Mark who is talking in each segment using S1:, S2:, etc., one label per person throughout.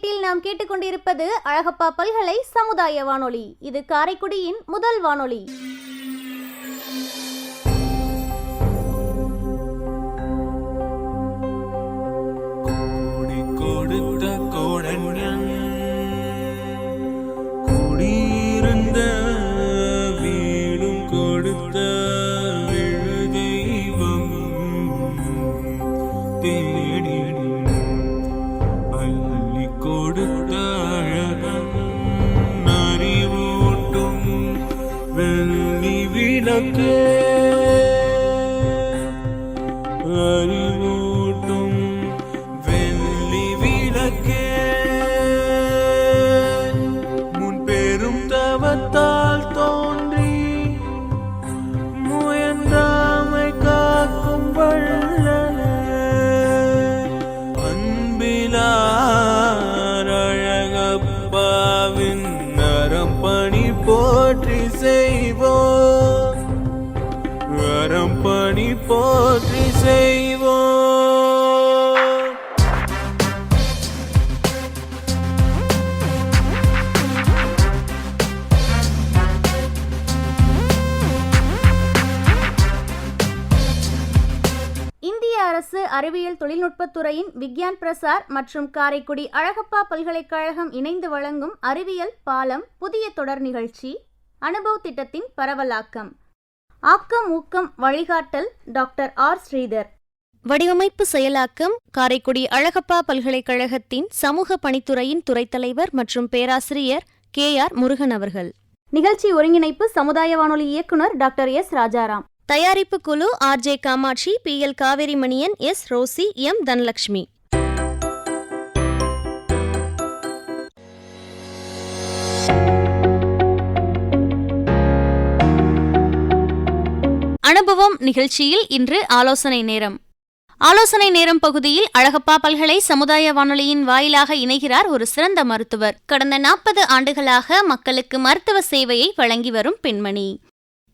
S1: வீட்டில் நாம் கேட்டுக்கொண்டிருப்பது அழகப்பா பல்கலை சமுதாய வானொலி. இது காரைக்குடியின் முதல் வானொலி.
S2: அறிவூட்டும் வெள்ளி விளக்கே, முன் பெரும் தவத்தால் தோன்றி முயன்றாமை காக்கும் வள்ளலே, அன்பிலார் அழகப்பாவின் நரம் பணி போற்றி செய்வோம், பணி போற்றி செய்வோம்.
S1: இந்திய அரசு அறிவியல் தொழில்நுட்பத்துறையின் விக்யான் பிரசார் மற்றும் காரைக்குடி அழகப்பா பல்கலைக்கழகம் இணைந்து வழங்கும் அறிவியல் பாலம் புதிய தொடர் நிகழ்ச்சி அனுபவ் திட்டத்தின் பரவலாக்கம். ஆக்கம் ஊக்கம் வழிகாட்டல் டாக்டர் ஆர் ஸ்ரீதர். வடிவமைப்பு செயலாக்கம் காரைக்குடி அழகப்பா பல்கலைக்கழகத்தின் சமூக பணித்துறையின் துறைத் தலைவர் மற்றும் பேராசிரியர் KR முருகன் அவர்கள். நிகழ்ச்சி ஒருங்கிணைப்பு சமுதாய வானொலி இயக்குனர் டாக்டர் S ராஜாராம். தயாரிப்பு குழு RJ Kamatchi, PL Kaverimaniyan, S Rosy, M Dhanalakshmi. அனுபவம் நிகழ்ச்சியில் இன்று ஆலோசனை நேரம். ஆலோசனை நேரம் பகுதியில் அழகப்பா பல்கலை சமுதாய வானொலியின் வாயிலாக இணைகிறார் ஒரு சிறந்த மருத்துவர். கடந்த 40 ஆண்டுகளாக மக்களுக்கு மருத்துவ சேவையை வழங்கி வரும் பெண்மணி.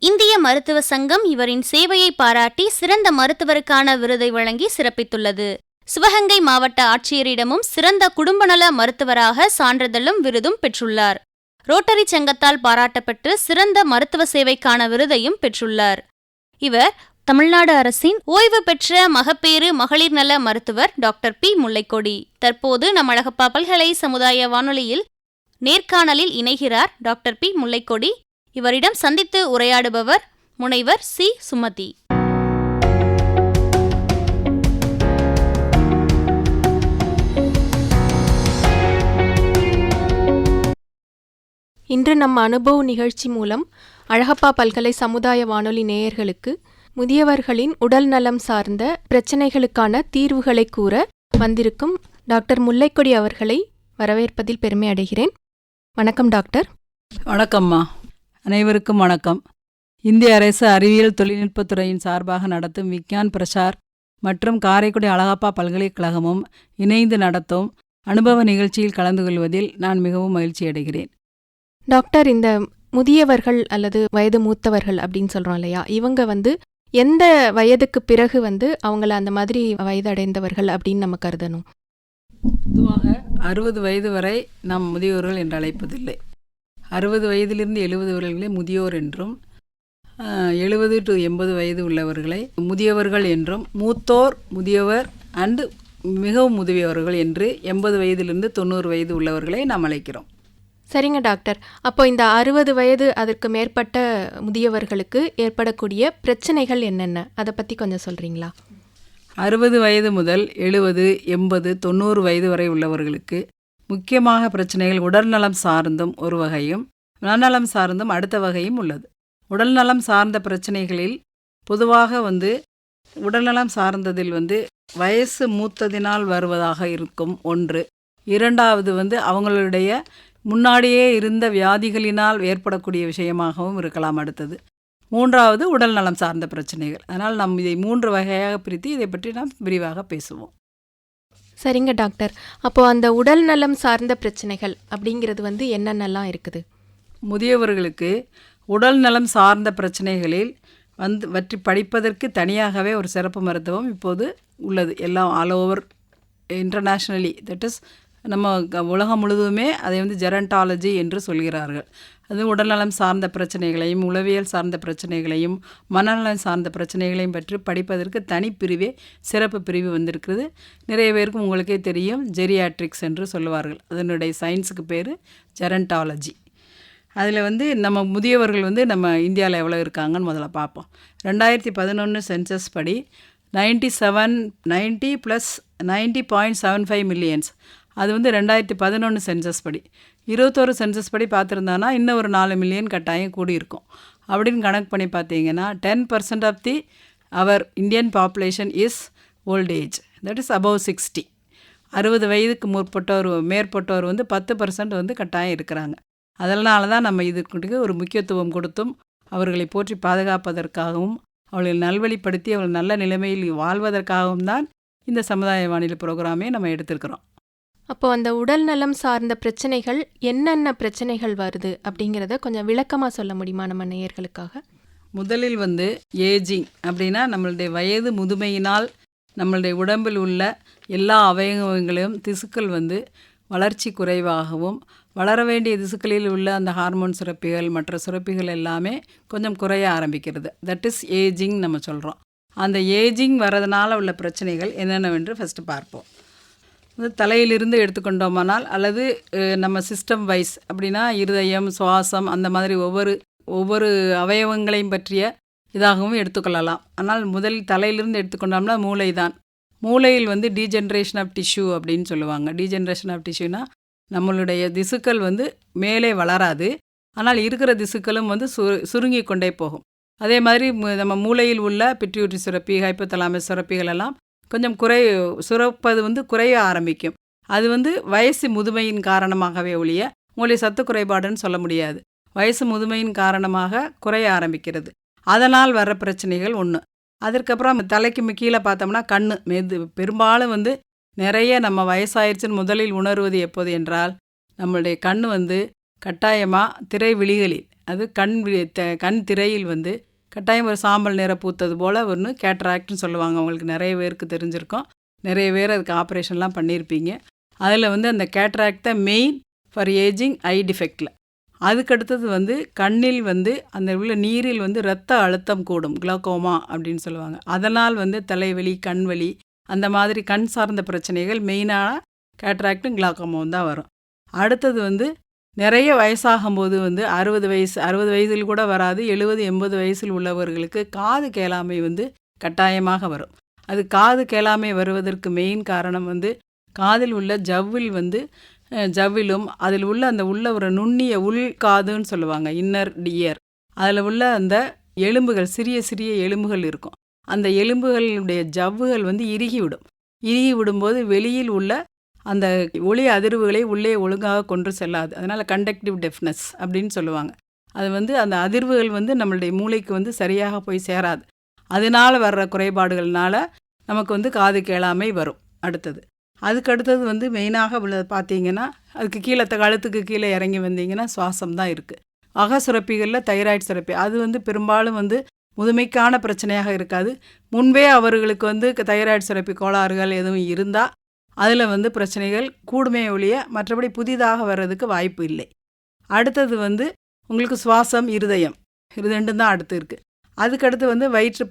S1: இந்திய மருத்துவ சங்கம் இவரின் சேவையை பாராட்டி சிறந்த மருத்துவருக்கான விருதை வழங்கி சிறப்பித்துள்ளது. சிவகங்கை மாவட்ட ஆட்சியரிடமும் சிறந்த குடும்பநல மருத்துவராக சான்றிதழும் விருதும் பெற்றுள்ளார். ரோட்டரி சங்கத்தால் பாராட்டப்பட்டு சிறந்த மருத்துவ சேவைக்கான விருதையும் பெற்றுள்ளார். இவர் தமிழ்நாடு அரசின் ஓய்வு பெற்ற மகப்பேறு மகளிர் நல மருத்துவர் டாக்டர் P முல்லைக்கொடி. தற்போது நம் அழகப்பா பல்கலை சமுதாய வானொலியில் நேர்காணலில் இணைகிறார் டாக்டர் P முல்லைக்கொடி. இவரிடம் சந்தித்து உரையாடுபவர் முனைவர் C சுமதி.
S3: இன்று நம்ம அனுபவ நிகழ்ச்சி மூலம் அழகப்பா பல்கலை சமுதாய வானொலி நேயர்களுக்கு முதியவர்களின் உடல் நலம் சார்ந்த பிரச்சனைகளுக்கான தீர்வுகளை கூற வந்திருக்கும் டாக்டர் முல்லைக்கொடி அவர்களை வரவேற்பதில் பெருமை அடைகிறேன். வணக்கம் டாக்டர்.
S4: வணக்கம்மா. அனைவருக்கும் வணக்கம். இந்திய அரசு அறிவியல் தொழில்நுட்பத்துறையின் சார்பாக நடத்தும் விக்யான் பிரசார் மற்றும் காரைக்குடி அழகப்பா பல்கலைக்கழகமும் இணைந்து நடத்தும் அனுபவ நிகழ்ச்சியில் கலந்து கொள்வதில் நான் மிகவும் மகிழ்ச்சி அடைகிறேன்.
S3: டாக்டர், இந்த முதியவர்கள் அல்லது வயது மூத்தவர்கள் அப்படின்னு சொல்கிறோம் இல்லையா, இவங்க எந்த வயதுக்கு பிறகு அவங்கள அந்த மாதிரி வயதடைந்தவர்கள் அப்படின்னு நம்ம கருதணும்?
S4: பொதுவாக 60 வயது வரை நாம் முதியோர்கள் என்று அழைப்பதில்லை. 60 வயதிலிருந்து 70 வயதுகளே முதியோர் என்றும் 70 to 80 வயது உள்ளவர்களை முதியவர்கள் என்றும், மூத்தோர், முதியவர் அண்டு மிகவும் முதியவர்கள் என்று 80 வயதிலிருந்து 90 வயது உள்ளவர்களை நாம் அழைக்கிறோம்.
S3: சரிங்க டாக்டர். அப்போ இந்த 60 வயது அதற்கு மேற்பட்ட முதியவர்களுக்கு ஏற்படக்கூடிய பிரச்சனைகள் என்னென்ன, அதை பற்றி கொஞ்சம் சொல்கிறீங்களா?
S4: 60 வயது முதல் 70, 80, 90 வயது வரை உள்ளவர்களுக்கு முக்கியமாக பிரச்சனைகள் உடல்நலம் சார்ந்தும் ஒரு வகையும் மனநலம் சார்ந்தும் அடுத்த வகையும் உள்ளது. உடல்நலம் சார்ந்த பிரச்சனைகளில் பொதுவாக உடல்நலம் சார்ந்ததில் வயசு மூத்ததினால் வருவதாக இருக்கும் ஒன்று. இரண்டாவது அவங்களுடைய முன்னாடியே இருந்த வியாதிகளினால் ஏற்படக்கூடிய விஷயமாகவும் இருக்கலாம். அடுத்தது மூன்றாவது உடல் நலம் சார்ந்த பிரச்சனைகள். அதனால் நாம் இதை 3 வகையாக பிரித்து இதை பற்றி நாம் விரிவாக பேசுவோம்.
S3: சரிங்க டாக்டர். அப்போது அந்த உடல் நலம் சார்ந்த பிரச்சனைகள் அப்படிங்கிறது என்னென்னலாம் இருக்குது?
S4: முதியவர்களுக்கு உடல் நலம் சார்ந்த பிரச்சனைகளில் பற்றி படிப்பதற்கு தனியாகவே ஒரு சிறப்பு மருத்துவம் இப்போது உள்ளது. எல்லாம் all over internationally, that is நம்ம உலகம் முழுவதுமே அதை வந்து ஜெரண்டாலஜி என்று சொல்கிறார்கள். அது உடல்நலம் சார்ந்த பிரச்சனைகளையும் உளவியல் சார்ந்த பிரச்சனைகளையும் மனநலம் சார்ந்த பிரச்சனைகளையும் பற்றி படிப்பதற்கு தனிப்பிரிவே சிறப்பு பிரிவு வந்திருக்கிறது. நிறைய பேருக்கு உங்களுக்கே தெரியும், ஜெரியாட்ரிக்ஸ் என்று சொல்லுவார்கள். அதனுடைய சயின்ஸுக்கு பேர் ஜெரண்டாலஜி. அதில் வந்து நம்ம முதியவர்கள் வந்து நம்ம இந்தியாவில் எவ்வளோ இருக்காங்கன்னு முதல்ல பார்ப்போம். 2011 சென்சஸ் படி 90 + 90.75 மில்லியன்ஸ். அது வந்து 2011 சென்சஸ் படி. 21 சென்சஸ் படி பார்த்துருந்தானா இன்னும் ஒரு 4 மில்லியன் கட்டாயம் கூடியிருக்கும். அப்படின்னு கணக்கு பண்ணி பார்த்தீங்கன்னா 10% of the our Indian population is old age, that is above 60. 60 வயதுக்கு மேற்பட்டோர் வந்து 10% வந்து கட்டாயம் இருக்கிறாங்க. அதனால தான் நம்ம இதுக்கு ஒரு முக்கியத்துவம் கொடுத்தும் அவர்களை போற்றி பாதுகாப்பதற்காகவும் அவர்களை நல்வழிப்படுத்தி அவர்கள் நல்ல நிலைமையில் வாழ்வதற்காகவும் தான் இந்த சமுதாய வானிலை ப்ரோக்ராமே நம்ம எடுத்திருக்கிறோம்.
S3: அப்போ அந்த உடல் நலம் சார்ந்த பிரச்சனைகள் என்னென்ன பிரச்சனைகள் வருது அப்படிங்கிறத கொஞ்சம் விளக்கமாக சொல்ல முடியுமா நம்ம நேயர்களுக்காக?
S4: முதலில் வந்து ஏஜிங் அப்படின்னா நம்மளுடைய வயது முதுமையினால் நம்மளுடைய உடம்பில் உள்ள எல்லா அவயவங்களையும் திசுக்கள் வந்து வளர்ச்சி குறைவாகவும் வளர வேண்டிய திசுக்களில் உள்ள அந்த ஹார்மோன் சுரப்பிகள் மற்ற சுரப்பிகள் எல்லாமே கொஞ்சம் குறைய ஆரம்பிக்கிறது. தட் இஸ் ஏஜிங் நம்ம சொல்கிறோம். அந்த ஏஜிங் வரதுனால உள்ள பிரச்சனைகள் என்னென்னவென்று ஃபஸ்ட்டு பார்ப்போம். தலையிலிருந்து எடுத்துக்கொண்டோமானால் அல்லது நம்ம சிஸ்டம் வைஸ் அப்படின்னா இருதயம் சுவாசம் அந்த மாதிரி ஒவ்வொரு அவயவங்களையும் பற்றிய இதாகவும் எடுத்துக்கொள்ளலாம். ஆனால் முதலில் தலையிலிருந்து எடுத்துக்கொண்டோம்னா மூளை தான். மூளையில் வந்து டீஜென்ரேஷன் ஆஃப் டிஷ்யூ அப்படின்னு சொல்லுவாங்க. டீஜென்ரேஷன் ஆஃப் டிஷ்யூனா நம்மளுடைய திசுக்கள் வந்து மேலே வளராது, ஆனால் இருக்கிற திசுக்களும் வந்து சுருங்கி கொண்டே போகும். அதே மாதிரி நம்ம மூளையில் உள்ள பிட்யூட்டரி சுரப்பி ஹைப்போதலாமஸ் சுரப்பிகள் எல்லாம் கொஞ்சம் சுரப்பது வந்து குறைய ஆரம்பிக்கும். அது வந்து வயசு முதுமையின் காரணமாகவே ஒழிய உங்களுடைய சத்து குறைபாடுன்னு சொல்ல முடியாது. வயசு முதுமையின் காரணமாக குறைய ஆரம்பிக்கிறது. அதனால் வர்ற பிரச்சனைகள் ஒன்று. அதற்கப்புறம் தலைக்கு கீழே பார்த்தோம்னா கண் பெரும்பாலும் வந்து நிறைய நம்ம வயசாயிருச்சுன்னு முதலில் உணர்வது எப்போது என்றால் நம்மளுடைய கண் வந்து கட்டாயமாக திரை விழிகளில் அது கண் திரையில் வந்து கட்டாயம் ஒரு சாம்பல் நிற பூத்தது போல் ஒன்று கேட்ராக்ட்னு சொல்லுவாங்க. அவங்களுக்கு நிறைய பேருக்கு தெரிஞ்சிருக்கோம். நிறைய பேர் அதுக்கு ஆப்ரேஷன்லாம் பண்ணியிருப்பீங்க. அதில் வந்து அந்த கேட்ராக்ட் தான் மெயின் ஃபார் ஏஜிங் ஐ டிஃபெக்டில். அதுக்கடுத்தது வந்து கண்ணில் வந்து அந்த உள்ள நீரில் வந்து இரத்த அழுத்தம் கூடும், குளோகோமா அப்படின்னு சொல்லுவாங்க. அதனால் வந்து தலைவலி கண்வலி அந்த மாதிரி கண் சார்ந்த பிரச்சனைகள் மெயினான கேட்ராக்டும் குளோகோமாவும் தான் வரும். அடுத்தது வந்து நிறைய வயசாகும்போது வந்து 60 வயசில் கூட வராது, 70-80 வயசில் உள்ளவர்களுக்கு காது கேளாமை வந்து கட்டாயமாக வரும். அது காது கேளாமை வருவதற்கு மெயின் காரணம் வந்து காதில் உள்ள ஜவ்விலும் அதில் உள்ள அந்த உள்ள ஒரு நுண்ணிய உள்காதுன்னு சொல்லுவாங்க, இன்னர் டியர். அதில் உள்ள அந்த எலும்புகள் சிறிய எலும்புகள் இருக்கும். அந்த எலும்புகளுடைய ஜவ்வுகள் வந்து இறுகி விடும்போது வெளியில் உள்ள அந்த ஒளி அதிர்வுகளை உள்ளே ஒழுங்காக கொண்டு செல்லாது. அதனால் கண்டக்டிவ் டெஃப்னஸ் அப்படின்னு சொல்லுவாங்க. அது வந்து அந்த அதிர்வுகள் வந்து நம்மளுடைய மூளைக்கு வந்து சரியாக போய் சேராது. அதனால் வர்ற குறைபாடுகள்னால நமக்கு வந்து காது கேளாமை வரும். அதுக்கடுத்தது வந்து மெயினாக உள்ள பார்த்தீங்கன்னா அதுக்கு கீழே கழுத்துக்கு கீழே இறங்கி வந்தீங்கன்னா சுவாசம் தான் இருக்குது. சுரப்பிகளில் தைராய்டு சுரப்பி அது வந்து பெரும்பாலும் வந்து முதுமைக்கான பிரச்சனையாக இருக்காது. முன்பே அவர்களுக்கு வந்து தைராய்டு சுரப்பி கோளாறுகள் எதுவும் இருந்தால் அதில் வந்து பிரச்சனைகள் கூடுமே ஒழிய மற்றபடி புதிதாக வர்றதுக்கு வாய்ப்பு இல்லை. அடுத்தது வந்து உங்களுக்கு சுவாசம் இருதயம் இது ரெண்டும் தான் அடுத்து இருக்குது. அதுக்கடுத்து வந்து வயிற்று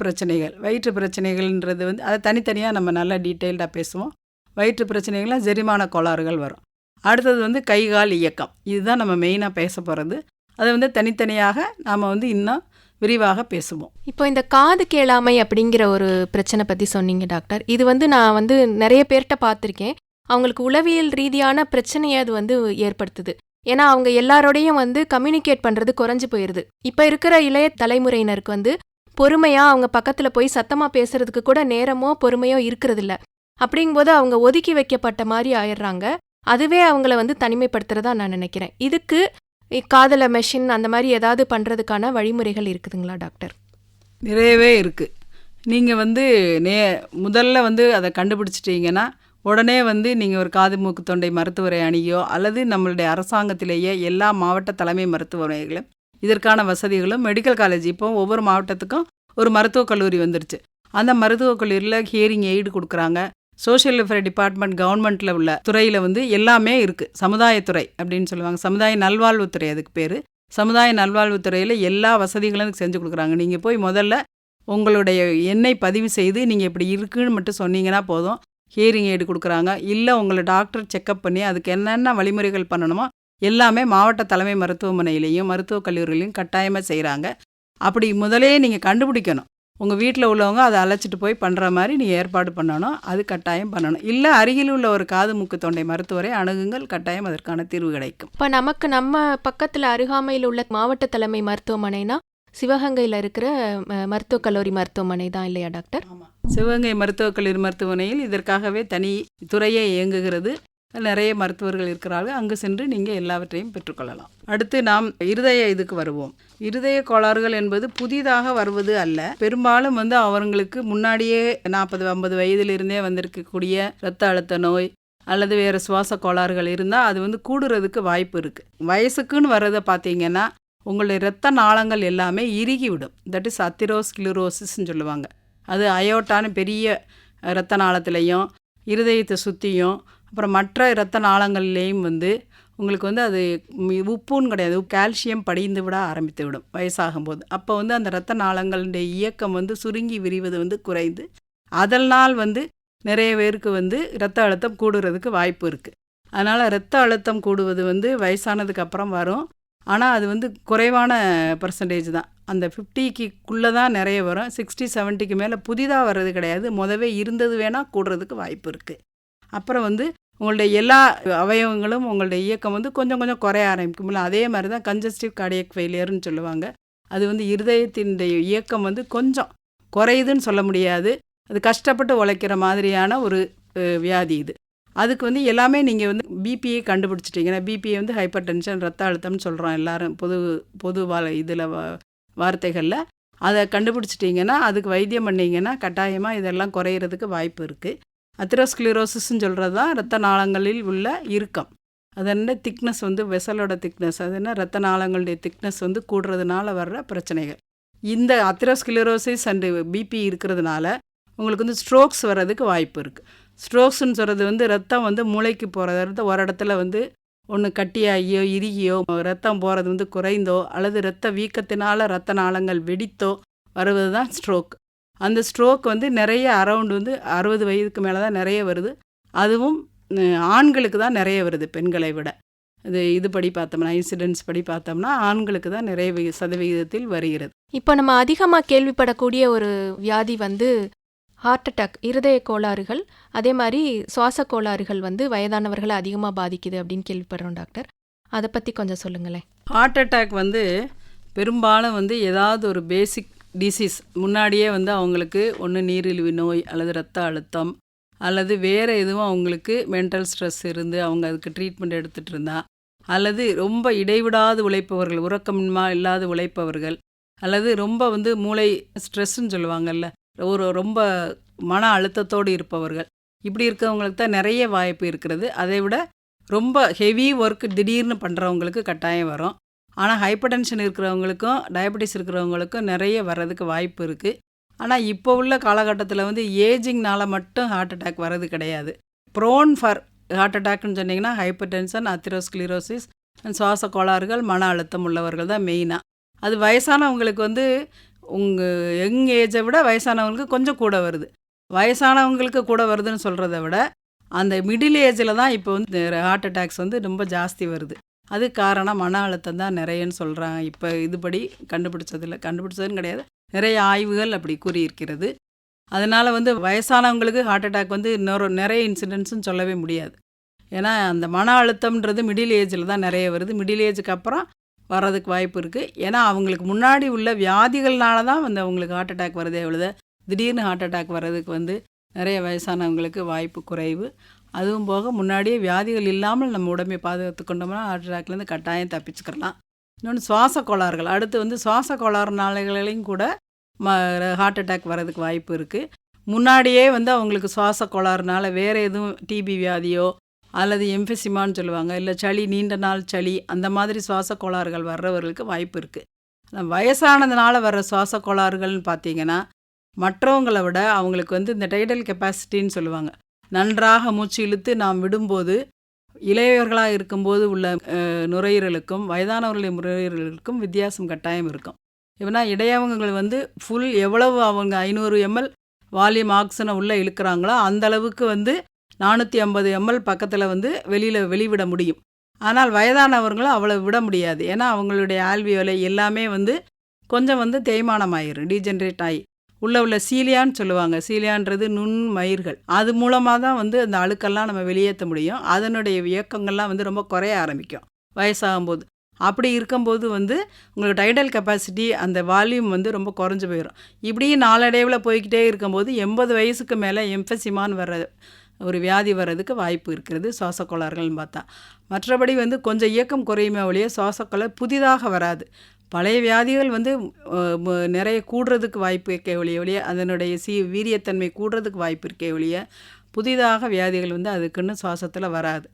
S4: பிரச்சனைகள்ன்றது வந்து அதை தனித்தனியாக நம்ம நல்லா டீட்டெயில்டாக பேசுவோம். வயிற்று பிரச்சனைகள்லாம் செரிமான கோளாறுகள் வரும். அடுத்தது வந்து கை கால் இயக்கம், இதுதான் நம்ம மெயினாக பேச போகிறது. அதை வந்து தனித்தனியாக நாம் வந்து இன்னும் விரிவாக பேசுவோம்.
S3: இப்போ இந்த காது கேளாமை அப்படிங்கிற ஒரு பிரச்சனை பற்றி சொன்னீங்க டாக்டர். இது வந்து நான் வந்து நிறைய பேர்கிட்ட பார்த்துருக்கேன். அவங்களுக்கு உளவியல் ரீதியான பிரச்சனையை அது வந்து ஏற்படுத்துது. ஏன்னா அவங்க எல்லாரோடையும் வந்து கம்யூனிகேட் பண்ணுறது குறைஞ்சு போயிடுது. இப்போ இருக்கிற இளைய தலைமுறையினருக்கு வந்து பொறுமையாக அவங்க பக்கத்தில் போய் சத்தமாக பேசுறதுக்கு கூட நேரமோ பொறுமையோ இருக்கிறதில்ல. அப்படிங்கும்போது அவங்க ஒதுக்கி வைக்கப்பட்ட மாதிரி ஆயிடுறாங்க. அதுவே அவங்கள வந்து தனிமைப்படுத்துறதா நான் நினைக்கிறேன். இதுக்கு காதல மெஷின் அந்த மாதிரி ஏதாவது பண்ணுறதுக்கான வழிமுறைகள் இருக்குதுங்களா டாக்டர்?
S4: நிறையவே இருக்குது. நீங்கள் வந்து முதல்ல வந்து அதை கண்டுபிடிச்சிட்டிங்கன்னா உடனே வந்து நீங்கள் ஒரு காது மூக்கு தொண்டை மருத்துவரை அணுகியோ அல்லது நம்மளுடைய அரசாங்கத்திலேயே எல்லா மாவட்ட தலைமை மருத்துவமனைகளும் இதற்கான வசதிகளும் மெடிக்கல் காலேஜ் இப்போ ஒவ்வொரு மாவட்டத்துக்கும் ஒரு மருத்துவக் கல்லூரி வந்துருச்சு. அந்த மருத்துவக் கல்லூரியில் ஹியரிங் எய்டு கொடுக்குறாங்க, சோஷியல் வெல்ஃபேர் டிபார்ட்மெண்ட் கவர்மெண்ட்டில் உள்ள துறையில் வந்து எல்லாமே இருக்குது. சமுதாயத்துறை அப்படின்னு சொல்லுவாங்க, சமுதாய நல்வாழ்வுத்துறை அதுக்கு பேர். சமுதாய நல்வாழ்வுத்துறையில் எல்லா வசதிகளும் செஞ்சு கொடுக்குறாங்க. நீங்கள் போய் முதல்ல உங்களுடைய எண்ணை பதிவு செய்து நீங்கள் இப்படி இருக்குன்னு மட்டும் சொன்னீங்கன்னா போதும், ஹியரிங் எய்டு கொடுக்குறாங்க. இல்லை உங்களை டாக்டர் செக்கப் பண்ணி அதுக்கு என்னென்ன வழிமுறைகள் பண்ணணுமோ எல்லாமே மாவட்ட தலைமை மருத்துவமனையிலையும் மருத்துவக் கல்லூரியிலையும் கட்டாயமாக செய்கிறாங்க. அப்படி முதலே நீங்கள் கண்டுபிடிக்கணும். உங்கள் வீட்டில் உள்ளவங்க அதை அழைச்சிட்டு போய் பண்ணுற மாதிரி நீங்கள் ஏற்பாடு பண்ணணும். அது கட்டாயம் பண்ணணும். இல்லை அருகில் உள்ள ஒரு காது மூக்கு தொண்டை மருத்துவரை அணுகுங்கள், கட்டாயம் அதற்கான தீர்வு கிடைக்கும்.
S3: இப்போ நமக்கு நம்ம பக்கத்தில் அருகாமையில் உள்ள மாவட்ட தலைமை மருத்துவமனைனா சிவகங்கையில் இருக்கிற மருத்துவக் கல்லூரி மருத்துவமனை தான் இல்லையா டாக்டர்?
S4: சிவகங்கை மருத்துவக் கல்லூரி மருத்துவமனையில் இதற்காகவே தனி துறையே இயங்குகிறது. நிறைய மருத்துவர்கள் இருக்கிறார்கள். அங்கு சென்று நீங்கள் எல்லாவற்றையும் பெற்றுக்கொள்ளலாம். அடுத்து நாம் இருதய இதுக்கு வருவோம். இருதய கோளாறுகள் என்பது புதிதாக வருவது அல்ல. பெரும்பாலும் வந்து அவங்களுக்கு முன்னாடியே 40-50 வயதிலிருந்தே வந்திருக்கக்கூடிய இரத்த அழுத்த நோய் அல்லது வேறு சுவாச கோளாறுகள் இருந்தால் அது வந்து கூடுறதுக்கு வாய்ப்பு இருக்குது. வயசுக்குன்னு வர்றதை பார்த்தீங்கன்னா உங்களுடைய இரத்த நாளங்கள் எல்லாமே இறுகி விடும். தட் இஸ் அத்திரோஸ்க்ளிரோசிஸ்ன்னு சொல்லுவாங்க. அது அயோட்டான பெரிய இரத்த நாளத்திலையும் இருதயத்தை சுற்றியும் அப்புறம் மற்ற இரத்த நாளங்கள்லேயும் வந்து உங்களுக்கு வந்து அது உப்புன்னு கிடையாது, கால்சியம் படிந்து விட ஆரம்பித்து விடும் வயசாகும்போது. அப்போ வந்து அந்த இரத்த நாளங்களுடைய இயக்கம் வந்து சுருங்கி விரிவது வந்து குறைந்து அதனால் வந்து நிறைய பேருக்கு வந்து இரத்த அழுத்தம் கூடுறதுக்கு வாய்ப்பு இருக்குது. அதனால் இரத்த அழுத்தம் கூடுவது வந்து வயசானதுக்கு அப்புறம் வரும். ஆனால் அது வந்து குறைவான பர்சன்டேஜ் தான். அந்த 50க்குள்ளே தான் நிறைய வரும். 60-70க்கு மேலே புதிதாக வர்றது கிடையாது. முதவே இருந்தது வேணால் கூடுறதுக்கு வாய்ப்பு இருக்குது. அப்புறம் வந்து உங்களுடைய எல்லா அவயவங்களும் உங்களுடைய இயக்கம் வந்து கொஞ்சம் கொஞ்சம் குறைய ஆரம்பிக்கும்ல. அதே மாதிரி தான் கன்ஜஸ்டிவ் கார்டியக் ஃபெயிலியர்னு சொல்லுவாங்க. அது வந்து இருதயத்தினுடைய இயக்கம் வந்து கொஞ்சம் குறையுதுன்னு சொல்ல முடியாது. அது கஷ்டப்பட்டு உழைக்கிற மாதிரியான ஒரு வியாதி இது. அதுக்கு வந்து எல்லாமே நீங்கள் வந்து பிபியை கண்டுபிடிச்சிட்டிங்கன்னா, பிபியை வந்து ஹைப்பர் டென்ஷன் ரத்த அழுத்தம்னு சொல்கிறோம் எல்லாரும் பொது வார்த்தைகளில். அதை கண்டுபிடிச்சிட்டிங்கன்னா அதுக்கு வைத்தியம் பண்ணிங்கன்னா கட்டாயமாக இதெல்லாம் குறையிறதுக்கு வாய்ப்பு இருக்குது. அத்திரோஸ்க்ளிரோசிஸ்ன்னு சொல்கிறது தான் இரத்த நாளங்களில் உள்ள இறுக்கம். அது என்ன திக்னஸ் வந்து வெசலோட திக்னஸ், அது என்ன இரத்த நாளங்களுடைய திக்னஸ் வந்து கூடுறதுனால வர்ற பிரச்சனைகள். இந்த அத்திரோஸ்க்ளிரோசிஸ் அண்டு பிபி இருக்கிறதுனால உங்களுக்கு வந்து ஸ்ட்ரோக்ஸ் வர்றதுக்கு வாய்ப்பு இருக்குது. ஸ்ட்ரோக்ஸ்ன்னு சொல்கிறது வந்து ரத்தம் வந்து மூளைக்கு போகிறது ஒரு இடத்துல வந்து ஒன்று கட்டியாகியோ இறுகியோ ரத்தம் போகிறது வந்து குறைந்தோ அல்லது இரத்த வீக்கத்தினால இரத்த நாளங்கள் வெடித்தோ வருவது தான் ஸ்ட்ரோக். அந்த ஸ்ட்ரோக் வந்து நிறைய அரவுண்டு வந்து 60 வயதுக்கு மேலே தான் நிறைய வருது. அதுவும் ஆண்களுக்கு தான் நிறைய வருது பெண்களை விட. இது படி பார்த்தோம்னா இன்சிடென்ட்ஸ் படி பார்த்தோம்னா ஆண்களுக்கு தான் நிறைய சதவிகிதத்தில் வருகிறது.
S3: இப்போ நம்ம அதிகமாக கேள்விப்படக்கூடிய ஒரு வியாதி வந்து ஹார்ட் அட்டாக், இருதய கோளாறுகள், அதே மாதிரி சுவாச கோளாறுகள் வந்து வயதானவர்களை அதிகமாக பாதிக்குது அப்படின்னு கேள்விப்படுறோம் டாக்டர். அதை பற்றி கொஞ்சம் சொல்லுங்களேன்.
S4: ஹார்ட் அட்டாக் வந்து பெரும்பாலும் வந்து ஏதாவது ஒரு பேசிக் டிசீஸ் முன்னாடியே வந்து அவங்களுக்கு ஒன்று நீரிழிவு நோய் அல்லது இரத்த அழுத்தம் அல்லது வேறு எதுவும் அவங்களுக்கு மென்டல் ஸ்ட்ரெஸ் இருந்து அவங்க அதுக்கு ட்ரீட்மெண்ட் எடுத்துகிட்டு இருந்தா, அல்லது ரொம்ப இடைவிடாது உழைப்பவர்கள், உறக்கமின்மா இல்லாது உழைப்பவர்கள், அல்லது ரொம்ப வந்து மூளை ஸ்ட்ரெஸ்ன்னு சொல்லுவாங்கல்ல, ரொம்ப மன அழுத்தத்தோடு இருப்பவர்கள், இப்படி இருக்கவங்களுக்கு தான் நிறைய வாய்ப்பு இருக்கிறது. அதை விட ரொம்ப ஹெவி ஒர்க் திடீர்னு பண்ணுறவங்களுக்கு கட்டாயம் வரும். ஆனால் ஹைப்பர் டென்ஷன் இருக்கிறவங்களுக்கும் டயபெட்டிஸ் இருக்கிறவங்களுக்கும் நிறைய வர்றதுக்கு வாய்ப்பு இருக்குது. ஆனால் இப்போ உள்ள காலகட்டத்தில் வந்து ஏஜிங்னால் மட்டும் ஹார்ட் அட்டாக் வர்றது கிடையாது. ப்ரோன் ஃபார் ஹார்ட் அட்டாக்னு சொன்னிங்கன்னா ஹைப்பர் டென்ஷன், அத்திரோஸ்க்ளிரோசிஸ், சுவாச கோளாறுகள், மன அழுத்தம் உள்ளவர்கள் தான் மெயினாக. அது வயசானவங்களுக்கு வந்து உங்கள் யங் ஏஜை விட வயசானவங்களுக்கு கொஞ்சம் கூட வருது. வயசானவங்களுக்கு கூட வருதுன்னு சொல்கிறத விட அந்த மிடில் ஏஜில் தான் இப்போ வந்து ஹார்ட் அட்டாக்ஸ் வந்து ரொம்ப ஜாஸ்தி வருது. அது காரணம் மன அழுத்தம் தான் நிறையன்னு சொல்கிறாங்க. இப்போ இதுபடி கண்டுபிடிச்சதுன்னு கிடையாது, நிறைய ஆய்வுகள் அப்படி கூறியிருக்கிறது. அதனால் வந்து வயசானவங்களுக்கு ஹார்ட் அட்டாக் வந்து நிறைய இன்சிடென்ட்ஸ்னு சொல்லவே முடியாது. ஏன்னா அந்த மன அழுத்தம்ன்றது மிடில் ஏஜில் தான் நிறைய வருது. மிடில் ஏஜுக்கு அப்புறம் வர்றதுக்கு வாய்ப்பு இருக்குது. ஏன்னா அவங்களுக்கு முன்னாடி உள்ள வியாதிகள்னால தான் வந்து அவங்களுக்கு ஹார்ட் அட்டாக் வருதே எவ்வளோ. திடீர்னு ஹார்ட் அட்டாக் வர்றதுக்கு வந்து நிறைய வயசானவங்களுக்கு வாய்ப்பு குறைவு. அதுவும் போக முன்னாடியே வியாதிகள் இல்லாமல் நம்ம உடம்பை பாதுகாத்து கொண்டோம்னா ஹார்ட் அட்டாக்லேருந்து கட்டாயம் தப்பிச்சுக்கலாம். இன்னொன்று சுவாச கோளாறுகள். அடுத்து வந்து சுவாச கோளாறுனாலையும் கூட ஹார்ட் அட்டாக் வர்றதுக்கு வாய்ப்பு இருக்குது. முன்னாடியே வந்து அவங்களுக்கு சுவாச கோளாறுனால வேறு எதுவும் டிபி வியாதியோ அல்லது எம்ஃபெசிமான்னு சொல்லுவாங்க, இல்லை சளி, நீண்ட நாள் சளி, அந்த மாதிரி சுவாச கோளாறுகள் வர்றவர்களுக்கு வாய்ப்பு இருக்குது. வயசானதுனால வர்ற சுவாச கோளாறுகள்னு பார்த்தீங்கன்னா மற்றவங்களை விட அவங்களுக்கு வந்து இந்த டைடல் கெப்பாசிட்டின்னு சொல்லுவாங்க, நன்றாக மூச்சு இழுத்து நாம் விடும்போது இளையவர்களாக இருக்கும்போது உள்ள நுரையீரலுக்கும் வயதானவர்களுடைய நுரையீரலுக்கும் வித்தியாசம் கட்டாயம் இருக்கும். எப்படின்னா இடையவங்கள் வந்து ஃபுல் எவ்வளவு அவங்க 500 ml வால்யூம் ஆக்சிஜனை உள்ளே இழுக்கிறாங்களோ அந்த அளவுக்கு வந்து 450 ml பக்கத்தில் வந்து வெளிவிட முடியும். ஆனால் வயதானவர்களும் அவ்வளோ விட முடியாது. ஏன்னா அவங்களுடைய ஆல்வியோலை எல்லாமே வந்து கொஞ்சம் வந்து தேய்மானம் ஆயிரும், டீஜென்ரேட் ஆகி உள்ள சீலியான்னு சொல்லுவாங்க. சீலியான்றது நுண்மயிர்கள், அது மூலமாக தான் வந்து அந்த அழுக்கெல்லாம் நம்ம வெளியேற்ற முடியும். அதனுடைய இயக்கங்கள்லாம் வந்து ரொம்ப குறைய ஆரம்பிக்கும் வயசாகும்போது. அப்படி இருக்கும்போது வந்து உங்களுக்கு டைடல் கெப்பாசிட்டி அந்த வால்யூம் வந்து ரொம்ப குறைஞ்சி போயிடும். இப்படியே நாளடைவில் போய்கிட்டே இருக்கும்போது 80 வயசுக்கு மேலே எம்ஃபெசிமான்னு வர்ற ஒரு வியாதி வர்றதுக்கு வாய்ப்பு இருக்கிறது சுவாச கோளாறுகள்னு பார்த்தா. மற்றபடி வந்து கொஞ்சம் இயக்கம் குறையுமே ஒழிய சுவாசக்கோளாறு புதிதாக வராது. பழைய வியாதிகள் வந்து நிறைய கூடுறதுக்கு வாய்ப்பு இருக்கே ஒழிய அதனுடைய வீரியத்தன்மை கூடுறதுக்கு வாய்ப்பு இருக்கே ஒழிய புதிதாக வியாதிகள் வந்து அதுக்குன்னு சுவாசத்தில் வராது.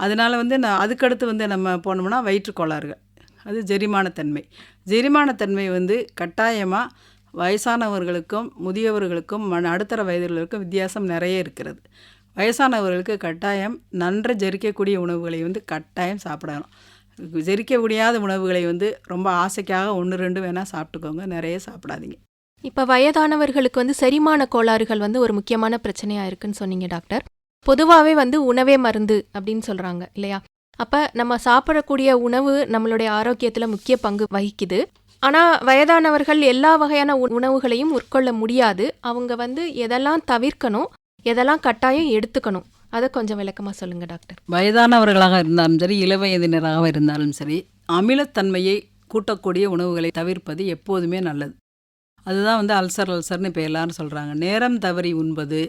S4: அதனால் வந்து அதுக்கடுத்து வந்து நம்ம போனோம்னா வயிற்றுக்கோளாறுகள், அது ஜெரிமானத்தன்மை வந்து கட்டாயமாக வயசானவர்களுக்கும் முதியவர்களுக்கும் நடுத்தர வயதினர்களுக்கும் வித்தியாசம் நிறைய இருக்கிறது. வயசானவர்களுக்கு கட்டாயம் நன்றாக ஜெரிக்கக்கூடிய உணவுகளை வந்து கட்டாயம் சாப்பிடணும். ஜெரிக்க முடியாத உணவுகளை வந்து ரொம்ப ஆசைக்காக 1-2 வேணால் சாப்பிட்டுக்கோங்க, நிறைய சாப்பிடாதீங்க.
S3: இப்போ வயதானவர்களுக்கு வந்து செரிமான கோளாறுகள் வந்து ஒரு முக்கியமான பிரச்சனையாக இருக்குன்னு சொன்னீங்க டாக்டர். பொதுவாகவே வந்து உணவே மருந்து அப்படின்னு சொல்கிறாங்க இல்லையா? அப்போ நம்ம சாப்பிடக்கூடிய உணவு நம்மளுடைய ஆரோக்கியத்தில் முக்கிய பங்கு வகிக்குது. ஆனால் வயதானவர்கள் எல்லா வகையான உணவுகளையும் உட்கொள்ள முடியாது. அவங்க வந்து எதெல்லாம் தவிர்க்கணும், எதெல்லாம் கட்டாயம் எடுத்துக்கணும், அதை கொஞ்சம் விளக்கமாக சொல்லுங்கள் டாக்டர்.
S4: வயதானவர்களாக இருந்தாலும் சரி, இளவயதினராக இருந்தாலும் சரி, அமிலத்தன்மையை கூட்டக்கூடிய உணவுகளை தவிர்ப்பது எப்போதுமே நல்லது. அதுதான் வந்து அல்சர்னு இப்போ எல்லாரும் சொல்கிறாங்க. நேரம் தவறி உண்பது,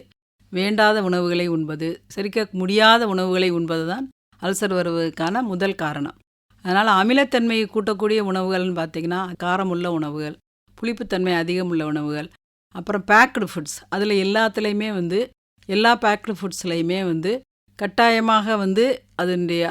S4: வேண்டாத உணவுகளை உண்பது, செரிக்க முடியாத உணவுகளை உண்பது தான் அல்சர் வருவதற்கான முதல் காரணம். அதனால் அமிலத்தன்மையை கூட்டக்கூடிய உணவுகள்னு பார்த்திங்கன்னா காரமுள்ள உணவுகள், புளிப்புத்தன்மை அதிகமுள்ள உணவுகள், அப்புறம் பேக்டு ஃபுட்ஸ். அதில் எல்லாத்துலேயுமே வந்து எல்லா பேக்டு ஃபுட்ஸ்லையுமே வந்து கட்டாயமாக வந்து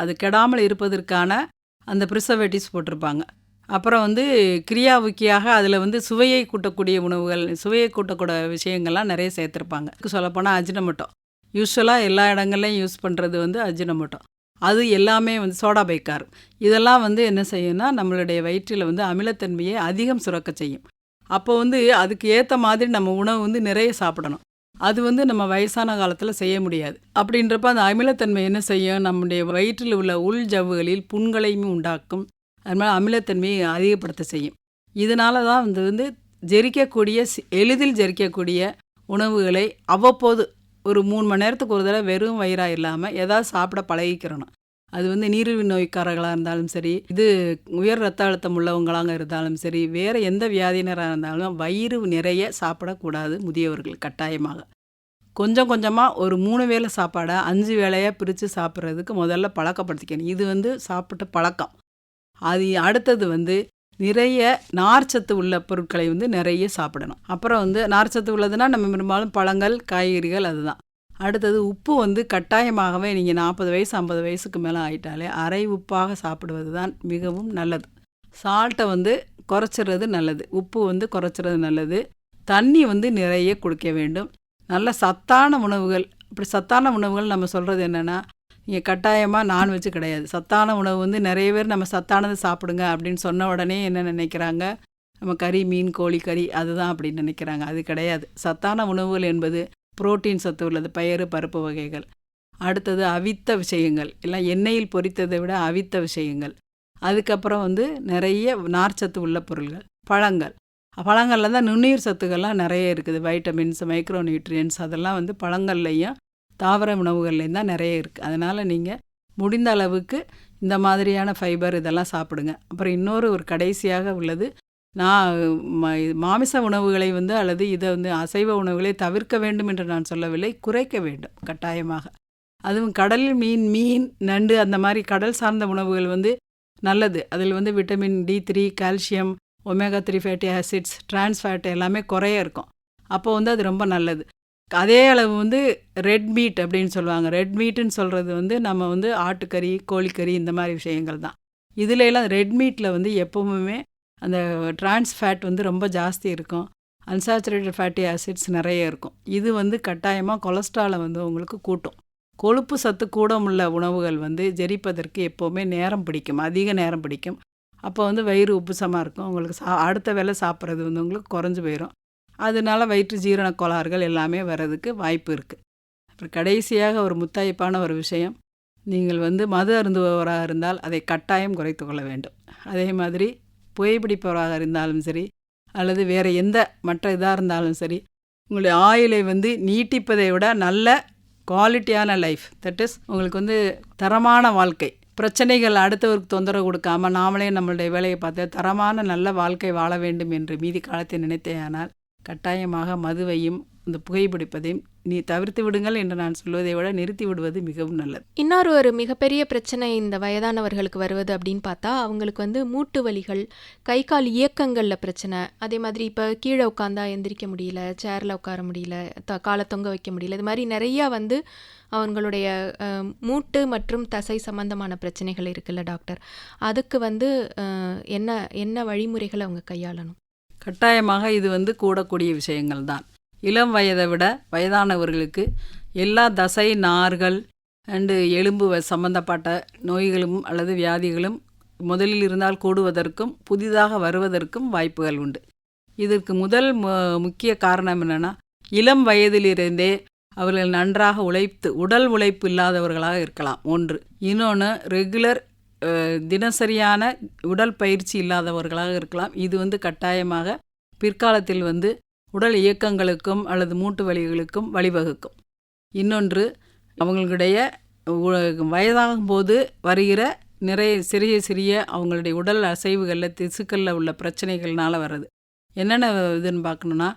S4: அது கெடாமல் இருப்பதற்கான அந்த ப்ரிசர்வேட்டிவ்ஸ் போட்டிருப்பாங்க. அப்புறம் வந்து கிரியாவுக்கியாக அதில் வந்து சுவையை கூட்டக்கூடிய உணவுகள், சுவையை கூட்டக்கூடிய விஷயங்கள்லாம் நிறைய சேர்த்துருப்பாங்க. சொல்லப்போனால் அஜினமோட்டோ, யூஸ்வலாக எல்லா இடங்கள்லையும் யூஸ் பண்ணுறது வந்து அஜினமோட்டோ. அது எல்லாமே வந்து சோடா பைக்கார், இதெல்லாம் வந்து என்ன செய்யும்னா நம்மளுடைய வயிற்றில் வந்து அமிலத்தன்மையை அதிகம் சுரக்க செய்யும். அப்போ வந்து அதுக்கு ஏற்ற மாதிரி நம்ம உணவு வந்து நிறைய சாப்பிடணும். அது வந்து நம்ம வயசான காலத்தில் செய்ய முடியாது. அப்படின்றப்ப அந்த அமிலத்தன்மை என்ன செய்யும், நம்முடைய வயிற்றில் உள்ள உள் ஜவ்வுகளில் புண்களையும் உண்டாக்கும். அதனால் அமிலத்தன்மையை அதிகப்படுத்த செய்யும். இதனால தான் வந்து எளிதில் ஜெரிக்கக்கூடிய உணவுகளை அவ்வப்போது ஒரு 3 மணி நேரத்துக்கு ஒரு தடவை வெறும் வயிறாக இல்லாமல் ஏதாவது சாப்பிட பழகிக்கிறணும். அது வந்து நீரிழிவு நோய்க்காரர்களாக இருந்தாலும் சரி, இது உயர் ரத்த அழுத்தம் உள்ளவங்களாக இருந்தாலும் சரி, வேறு எந்த வியாதியினராக இருந்தாலும் வயிறு நிறைய சாப்பிடக்கூடாது முதியவர்கள். கட்டாயமாக கொஞ்சம் கொஞ்சமாக ஒரு 3 வேளை சாப்பாடை 5 வேளையாக பிரித்து சாப்பிட்றதுக்கு முதல்ல பழக்கப்படுத்திக்கணும். இது வந்து சாப்பிட்ட பழக்கம். அது அடுத்தது வந்து நிறைய நார்ச்சத்து உள்ள பொருட்களை வந்து நிறைய சாப்பிடணும். அப்புறம் வந்து நார்ச்சத்து உள்ளதுன்னா நம்ம பெரும்பாலும் பழங்கள், காய்கறிகள், அதுதான். அடுத்தது உப்பு வந்து கட்டாயமாகவே நீங்கள் 40 வயசு 50 வயசுக்கு மேலே ஆகிட்டாலே அரை உப்பாக சாப்பிடுவது தான் மிகவும் நல்லது. சால்ட்டை வந்து குறைச்சிறது நல்லது, உப்பு வந்து குறைச்சிறது நல்லது. தண்ணி வந்து நிறைய குடிக்க வேண்டும். நல்ல சத்தான உணவுகள். இப்படி சத்தான உணவுகள் நம்ம சொல்கிறது என்னென்னா, நீங்கள் கட்டாயமாக நான்வெஜ் கிடையாது. சத்தான உணவு வந்து நிறைய பேர் நம்ம சத்தானது சாப்பிடுங்க அப்படின்னு சொன்ன உடனே என்ன நினைக்கிறாங்க, நம்ம கறி, மீன், கோழி கறி அதுதான் அப்படின்னு நினைக்கிறாங்க. அது கிடையாது. சத்தான உணவுகள் என்பது புரோட்டீன் சத்து உள்ளது, பயறு, பருப்பு வகைகள். அடுத்தது அவித்த விஷயங்கள், எல்லாம் எண்ணெயில் பொரித்ததை விட அவித்த விஷயங்கள். அதுக்கப்புறம் வந்து நிறைய நார்ச்சத்து உள்ள பொருள்கள், பழங்களில் தான் நுண்ணுயிர் சத்துக்கள்லாம் நிறைய இருக்குது. வைட்டமின்ஸ், மைக்ரோ நியூட்ரியன்ஸ் அதெல்லாம் வந்து பழங்கள்லையும் தாவர உணவுகள்லேயும் தான் நிறைய இருக்குது. அதனால் நீங்கள் முடிந்த அளவுக்கு இந்த மாதிரியான ஃபைபர் இதெல்லாம் சாப்பிடுங்க. அப்புறம் ஒரு கடைசியாக உள்ளது, மாமிச உணவுகளை வந்து அல்லது இதை வந்து அசைவ உணவுகளை தவிர்க்க வேண்டும் என்று நான் சொல்லவில்லை, குறைக்க வேண்டும் கட்டாயமாக. அதுவும் கடலில் மீன், நண்டு அந்த மாதிரி கடல் சார்ந்த உணவுகள் வந்து நல்லது. அதில் வந்து vitamin D3, calcium, omega 3 fatty acids, trans fat எல்லாமே குறைய இருக்கும். அப்போ வந்து அது ரொம்ப நல்லது. அதே அளவு வந்து ரெட் மீட் அப்படின்னு சொல்லுவாங்க. ரெட் மீட்டுன்னு சொல்கிறது வந்து நம்ம வந்து ஆட்டுக்கறி, கோழிக்கறி இந்த மாதிரி விஷயங்கள் தான். இதுல எல்லாம் ரெட் மீட்டில் வந்து எப்பவுமே அந்த டிரான்ஸ் ஃபேட் வந்து ரொம்ப ஜாஸ்தி இருக்கும். அன்சாச்சுரேட்டட் ஃபேட்டி ஆசிட்ஸ் நிறைய இருக்கும். இது வந்து கட்டாயமாக கொலஸ்ட்ராலை வந்து உங்களுக்கு கூட்டும். கொழுப்பு சத்து கூடமுள்ள உணவுகள் வந்து ஜெரிப்பதற்கு எப்போவுமே நேரம் பிடிக்கும், அதிக நேரம் பிடிக்கும். அப்போ வந்து வயிறு உப்புசமாக இருக்கும். உங்களுக்கு அடுத்த வேளை சாப்பிட்றது வந்து உங்களுக்கு குறைஞ்சி போயிடும். அதனால வயிற்று ஜீரண கோளாறுகள் எல்லாமே வர்றதுக்கு வாய்ப்பு இருக்குது. அப்புறம் கடைசியாக ஒரு முத்தாய்ப்பான ஒரு விஷயம், நீங்கள் வந்து மது அருந்துபவராக இருந்தால் அதை கட்டாயம் குறைத்து கொள்ள வேண்டும். அதே மாதிரி புகைப்பிடிப்பவராக இருந்தாலும் சரி, அல்லது வேறு எந்த மற்ற இதாக இருந்தாலும் சரி, உங்களுடைய ஆயுளை வந்து நீட்டிப்பதை விட நல்ல குவாலிட்டியான லைஃப், தட் இஸ் உங்களுக்கு வந்து தரமான வாழ்க்கை, பிரச்சனைகள் அடுத்தவருக்கு தொந்தரவு கொடுக்காமல் நாமளே நம்மளுடைய வேலையை பார்த்து தரமான நல்ல வாழ்க்கை வாழ வேண்டும் என்று மீதி காலத்தை நினைத்தேயானால் கட்டாயமாக மதுவையும் இந்த புகைப்பிடிப்பதையும் நீ தவிர்த்து விடுங்கள் என்று நான் சொல்வதை விட நிறுத்தி விடுவது மிகவும் நல்லது.
S3: இன்னொரு ஒரு மிகப்பெரிய பிரச்சனை இந்த வயதானவர்களுக்கு வருவது அப்படின்னு பார்த்தா, அவங்களுக்கு வந்து மூட்டு வலிகள், கை கால் இயக்கங்களில் பிரச்சனை, அதே மாதிரி இப்போ கீழே உட்காந்தா எந்திரிக்க முடியல, சேரில் உட்கார முடியல, காலை தொங்க வைக்க முடியல, இது மாதிரி நிறையா வந்து அவங்களுடைய மூட்டு மற்றும் தசை சம்பந்தமான பிரச்சனைகள் இருக்குல்ல டாக்டர், அதுக்கு வந்து என்ன என்ன வழிமுறைகளை அவங்க கையாளணும்?
S4: கட்டாயமாக இது வந்து கூடக்கூடிய விஷயங்கள் தான். இளம் வயதை விட வயதானவர்களுக்கு எல்லா தசை நார்கள் அண்டு எலும்பு சம்பந்தப்பட்ட நோய்களும் அல்லது வியாதிகளும் முதலில் இருந்தால் கூடுவதற்கும் புதிதாக வருவதற்கும் வாய்ப்புகள் உண்டு. இதற்கு முதல் முக்கிய காரணம் என்னென்னா, இளம் வயதிலிருந்தே அவர்கள் நன்றாக உடல் உழைப்பு இல்லாதவர்களாக இருக்கலாம் ஒன்று. இன்னொன்று, ரெகுலர் தினசரியான உடல் பயிற்சி இல்லாதவர்களாக இருக்கலாம். இது வந்து கட்டாயமாக பிற்காலத்தில் வந்து உடல் இயக்கங்களுக்கும் அல்லது மூட்டு வலிகளுக்கும் வழிவகுக்கும். இன்னொன்று, அவங்களுடைய வயதாகும் போது வருகிற நிறைய சிறிய சிறிய அவங்களுடைய உடல் அசைவுகளில் திசுக்களில் உள்ள பிரச்சனைகள்னால வர்றது. என்னென்ன இதுன்னு பார்க்கணுன்னா,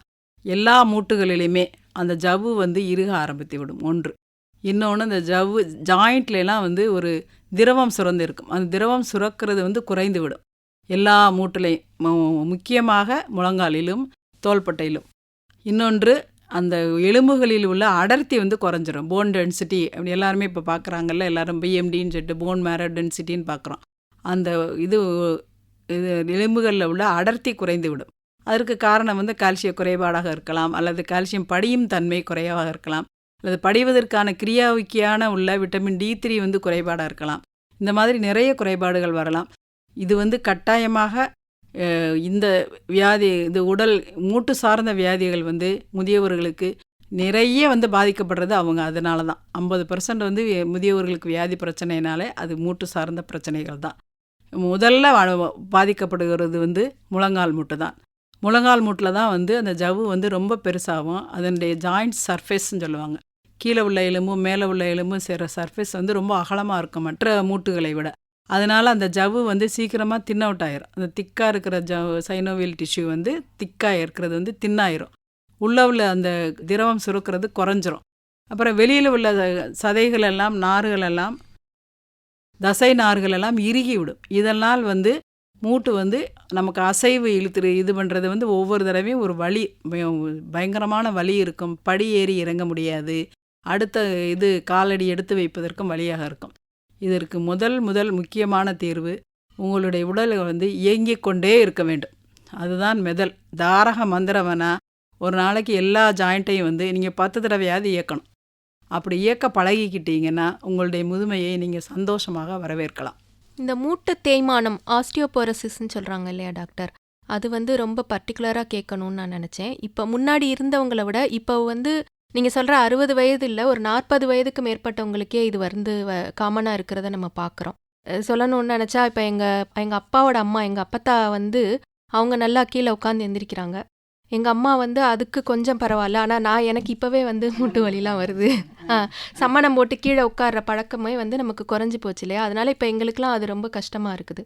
S4: எல்லா மூட்டுகளிலுமே அந்த ஜவ்வு வந்து இறுக ஆரம்பித்து விடும் ஒன்று. இன்னொன்று, இந்த ஜவ்வு ஜாயிண்ட்லாம் வந்து ஒரு திரவம் சுரந்து இருக்கும். அந்த திரவம் சுரக்கிறது வந்து குறைந்து விடும் எல்லா மூட்டுலையும், முக்கியமாக முழங்காலிலும் தோள்பட்டையிலும். இன்னொன்று, அந்த எலும்புகளில் உள்ள அடர்த்தி வந்து குறைஞ்சிரும். போன் டென்சிட்டி அப்படி எல்லாருமே இப்போ பார்க்குறாங்கல்ல, எல்லாரும் பிஎம்டின்னு சொல்லிட்டு போன் மேரோ டென்சிட்டின்னு பார்க்குறோம். அந்த இது எலும்புகளில் உள்ள அடர்த்தி குறைந்து விடும். அதற்கு காரணம் வந்து கால்சிய குறைபாடாக இருக்கலாம், அல்லது கால்சியம் படியும் தன்மை குறைவாக இருக்கலாம், அல்லது படிவதற்கான கிரியாவிக்கியான உள்ள விட்டமின் D3 வந்து குறைபாடாக இருக்கலாம். இந்த மாதிரி நிறைய குறைபாடுகள் வரலாம். இது வந்து கட்டாயமாக இந்த வியாதி, இது உடல் மூட்டு சார்ந்த வியாதிகள் வந்து முதியவர்களுக்கு நிறைய வந்து பாதிக்கப்படுறது அவங்க. அதனால தான் 50% வந்து முதியவர்களுக்கு வியாதி பிரச்சனைனாலே அது மூட்டு சார்ந்த பிரச்சனைகள் தான். முதல்ல பாதிக்கப்படுகிறது வந்து முழங்கால் மூட்டு தான். முழங்கால் மூட்டில் தான் வந்து அந்த ஜவ்வு வந்து ரொம்ப பெருசாகும். அதனுடைய ஜாயிண்ட் சர்ஃபேஸ்ன்னு சொல்லுவாங்க. கீழே உள்ள எலும்பும் மேலே உள்ள எலும்பும் சேர சர்ஃபேஸ் வந்து ரொம்ப அகலமாக இருக்கும் மற்ற மூட்டுகளை விட. அதனால் அந்த ஜவ்வு வந்து சீக்கிரமாக தின் அவுட் ஆயிரும். அந்த திக்காக இருக்கிற சைனோவியல் டிஷ்யூ வந்து திக்காக இருக்கிறது வந்து தின்னாயிரும். உள்ளே உள்ள அந்த திரவம் சுருக்கிறது குறைஞ்சிரும். அப்புறம் வெளியில் உள்ள சதைகள் எல்லாம் நார்கள் எல்லாம் தசை நார்கள் எல்லாம் இறுகி விடும். இதனால் வந்து மூட்டு வந்து நமக்கு அசைவு இழுத்துரு இது பண்ணுறது வந்து ஒவ்வொரு தடவையும் ஒரு வலி, பயங்கரமான வலி இருக்கும். படி ஏறி இறங்க முடியாது. அடுத்த இது காலடி எடுத்து வைப்பதற்கும் வழியாக இருக்கும். இதற்கு முதல் முக்கியமான தீர்வு, உங்களுடைய உடலை வந்து இயங்கிக் கொண்டே இருக்க வேண்டும். அதுதான் மெதல். தாரக மந்திரவனா ஒரு நாளைக்கு எல்லா ஜாயிண்ட்டையும் வந்து நீங்கள் 10 தடவையாவது இயக்கணும். அப்படி இயக்க பழகிக்கிட்டீங்கன்னா உங்களுடைய முதுமையை நீங்கள் சந்தோஷமாக வரவேற்கலாம்.
S3: இந்த மூட்டு தேய்மானம், ஆஸ்டியோபோரோசிஸ்ன்னு சொல்கிறாங்க இல்லையா டாக்டர், அது வந்து ரொம்ப பர்டிகுலராக கேட்கணும்னு நான் நினச்சேன். இப்போ முன்னாடி இருந்தவங்களை விட இப்போ வந்து நீங்கள் சொல்கிற 60 வயது இல்லை, ஒரு 40 வயதுக்கு மேற்பட்டவங்களுக்கே இது வந்து காமனாக இருக்கிறத நம்ம பார்க்குறோம். சொல்லணும்னு நினச்சா, இப்போ எங்கள் அப்பாவோட அம்மா, எங்கள் அப்பத்தா வந்து அவங்க நல்லா கீழே உட்காந்து எந்திரிக்கிறாங்க. எங்கள் அம்மா வந்து அதுக்கு கொஞ்சம் பரவாயில்ல, ஆனால் எனக்கு இப்போவே வந்து மூட்டு வலிலாம் வருது. சம்மணம் போட்டு கீழே உட்கார்ற பழக்கமே வந்து நமக்கு குறைஞ்சி போச்சு இல்லையா, அதனால இப்போ எங்களுக்குலாம் அது ரொம்ப கஷ்டமாக இருக்குது.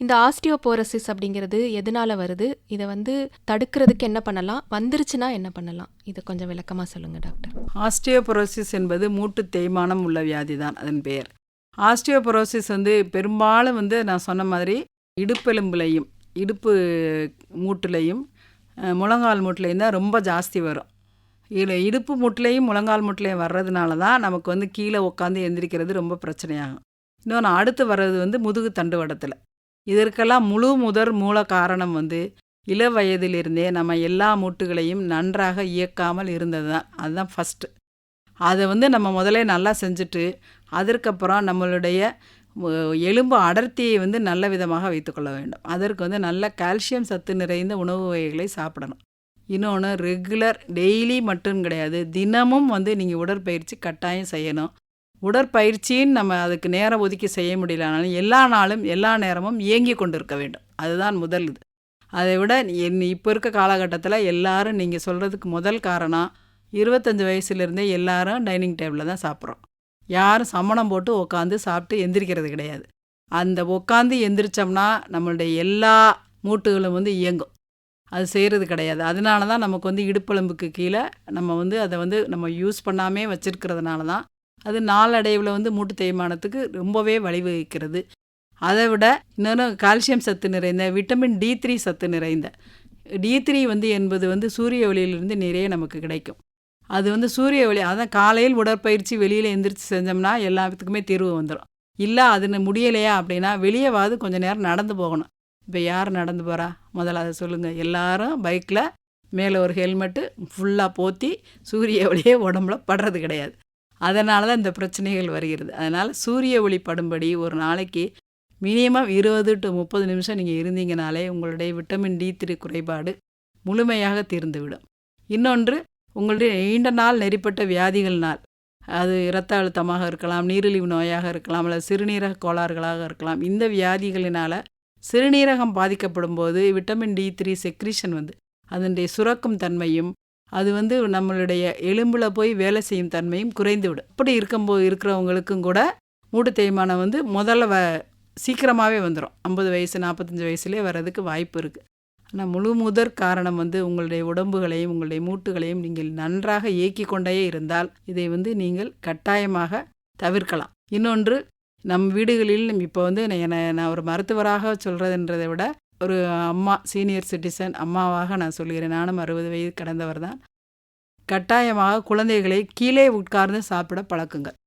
S3: இந்த ஆஸ்டியோபோரோசிஸ் அப்படிங்கிறது எதனால வருது? இதை வந்து தடுக்கிறதுக்கு என்ன பண்ணலாம்? வந்துருச்சுன்னா என்ன பண்ணலாம்? இதை கொஞ்சம் விளக்கமாக சொல்லுங்கள் டாக்டர்.
S4: ஆஸ்டியோபோரோசிஸ் என்பது மூட்டு தேய்மானம் உள்ள வியாதி தான் அதன் பெயர். ஆஸ்டியோபோரோசிஸ் வந்து பெரும்பாலும் வந்து நான் சொன்ன மாதிரி இடுப்பெலும்புலையும் இடுப்பு மூட்டுலையும் முழங்கால் மூட்டுலையும் தான் ரொம்ப ஜாஸ்தி வரும். இடுப்பு மூட்டுலையும் முழங்கால் மூட்டுலையும் வர்றதுனால தான் நமக்கு வந்து கீழே உட்காந்து எந்திரிக்கிறது ரொம்ப பிரச்சனையாகும். இன்னொன்று, அடுத்து வர்றது வந்து முதுகு தண்டுவடத்தில். இதற்கெல்லாம் மூல காரணம் வந்து இள வயதிலிருந்தே நம்ம எல்லா மூட்டுகளையும் நன்றாக இயக்காமல் இருந்தது தான். அதுதான் ஃபஸ்ட்டு. அதை நம்ம முதல்ல நல்லா செஞ்சுட்டு அதற்கப்புறம் நம்மளுடைய எலும்பு அடர்த்தியை நல்ல விதமாக வைத்துக்கொள்ள வேண்டும். அதற்கு நல்ல கால்சியம் சத்து நிறைந்த உணவு வகைகளை சாப்பிடணும். இன்னொன்று, ரெகுலர் டெய்லி மட்டும் கிடையாது, தினமும் நீங்கள் உடற்பயிற்சி கட்டாயம் செய்யணும். உடற்பயிற்சின்னு நம்ம அதுக்கு நேரம் ஒதுக்கி செய்ய முடியலனாலும் எல்லா நாளும் எல்லா நேரமும் இயங்கி கொண்டு இருக்க வேண்டும். அதுதான் முதல் இது. அதை விட இப்போ இருக்க காலகட்டத்தில் எல்லாரும் நீங்கள் சொல்கிறதுக்கு முதல் காரணம் 25 வயசுலேருந்தே எல்லாரும் டைனிங் டேபிளில் தான் சாப்பிட்றோம். யாரும் சமணம் போட்டு உட்காந்து சாப்பிட்டு எந்திரிக்கிறது கிடையாது. அந்த உட்காந்து எந்திரிச்சோம்னா நம்மளுடைய எல்லா மூட்டுகளும் இயங்கும். அது செய்கிறது கிடையாது. அதனால தான் நமக்கு இடுப்பெலும்புக்கு கீழே நம்ம அதை நம்ம யூஸ் பண்ணாமே வச்சுருக்கிறதுனால தான் அது நாளடைவில் மூட்டு தேய்மானத்துக்கு ரொம்பவே வழிவகுக்கிறது. அதை விட இன்னொன்று, கால்சியம் சத்து நிறைந்த விட்டமின் D3 சத்து நிறைந்த D3 என்பது சூரிய ஒளியிலிருந்து நிறைய நமக்கு கிடைக்கும். அது சூரிய ஒளி, அதான் காலையில் உடற்பயிற்சி வெளியில் எந்திரிச்சு செஞ்சோம்னா எல்லாத்துக்குமே தீர்வு வந்துடும். இல்லை அது முடியலையா அப்படின்னா வெளியேவாது கொஞ்சம் நேரம் நடந்து போகணும். இப்போ யார் நடந்து போகிறா? முதல்ல அதை சொல்லுங்கள். எல்லாரும் பைக்கில் மேலே ஒரு ஹெல்மெட்டு ஃபுல்லாக போற்றி சூரிய ஒளியே உடம்புல படுறது கிடையாது. அதனால தான் இந்த பிரச்சனைகள் வருகிறது. அதனால் சூரிய ஒளி படும்படி ஒரு நாளைக்கு மினிமம் 20 to 30 நிமிஷம் நீங்கள் இருந்தீங்கனாலே உங்களுடைய விட்டமின் D3 குறைபாடு முழுமையாக தீர்ந்துவிடும். இன்னொன்று, உங்களுடைய நீண்ட நாள் நெறிப்பட்ட வியாதிகள்னால், அது இரத்த அழுத்தமாக இருக்கலாம், நீரிழிவு நோயாக இருக்கலாம், அல்லது சிறுநீரக கோளாறுகளாக இருக்கலாம். இந்த வியாதிகளினால் சிறுநீரகம் பாதிக்கப்படும் போது விட்டமின் D3 செக்ரீஷன் அதனுடைய சுரக்கும் தன்மையும் அது நம்மளுடைய எலும்பில் போய் வேலை செய்யும் தன்மையும் குறைந்துவிடும். அப்படி இருக்கிறவங்களுக்கும் கூட மூட்டு தேய்மானம் முதல்ல சீக்கிரமாகவே வந்துடும். 50 வயசு 45 வயசுலேயே வர்றதுக்கு வாய்ப்பு இருக்குது. ஆனால் முதற் காரணம் உங்களுடைய உடம்புகளையும் உங்களுடைய மூட்டுகளையும் நீங்கள் நன்றாக இயக்கி கொண்டே இருந்தால் இதை நீங்கள் கட்டாயமாக தவிர்க்கலாம். இன்னொன்று, நம் வீடுகளில் இப்போ நான் ஒரு மருத்துவராக சொல்கிறதுன்றதை விட ஒரு அம்மா, சீனியர் சிட்டிசன் அம்மாவாக நான் சொல்கிறேன். நானும் 60 வயது கடந்தவர் தான். கட்டாயமாக குழந்தைகளை கீழே உட்கார்ந்து சாப்பிட பழக்குங்கள்.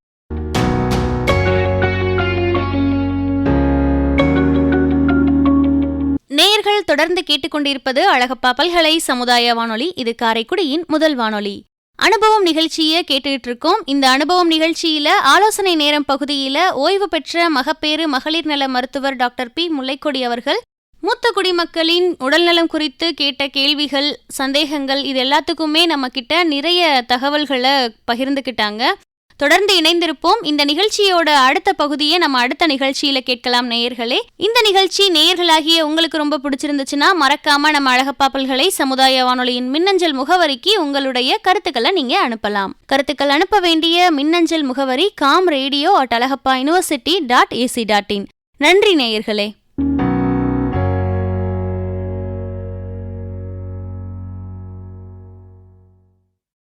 S1: நேயர்கள் தொடர்ந்து கேட்டுக்கொண்டிருப்பது அழகப்பா பல்கலை சமுதாய வானொலி. இது காரைக்குடியின் முதல் வானொலி. அனுபவம் நிகழ்ச்சியை கேட்டுக்கிட்டு இருக்கோம். இந்த அனுபவம் நிகழ்ச்சியில ஆலோசனை நேரம் பகுதியில ஓய்வு பெற்ற மகப்பேறு மகளிர் நல மருத்துவர் டாக்டர் பி. முல்லைக்கொடி அவர்கள் மூத்த குடிமக்களின் உடல்நலம் குறித்து கேட்ட கேள்விகள், சந்தேகங்கள், இது எல்லாத்துக்குமே நம்ம கிட்ட நிறைய தகவல்களை பகிர்ந்துக்கிட்டாங்க. தொடர்ந்து இணைந்திருப்போம். இந்த நிகழ்ச்சியோட அடுத்த பகுதியை நம்ம அடுத்த நிகழ்ச்சியில கேட்கலாம் நேயர்களே. இந்த நிகழ்ச்சி நேயர்களாகிய உங்களுக்கு ரொம்ப பிடிச்சிருந்துச்சுன்னா மறக்காம நம்ம அழகப்பா பல்கலை சமுதாய வானொலியின் மின்னஞ்சல் முகவரிக்கு உங்களுடைய கருத்துக்களை நீங்க அனுப்பலாம். கருத்துக்கள் அனுப்ப வேண்டிய மின்னஞ்சல் முகவரி comradio@alagappauniversity.ac.in. நன்றி நேயர்களே.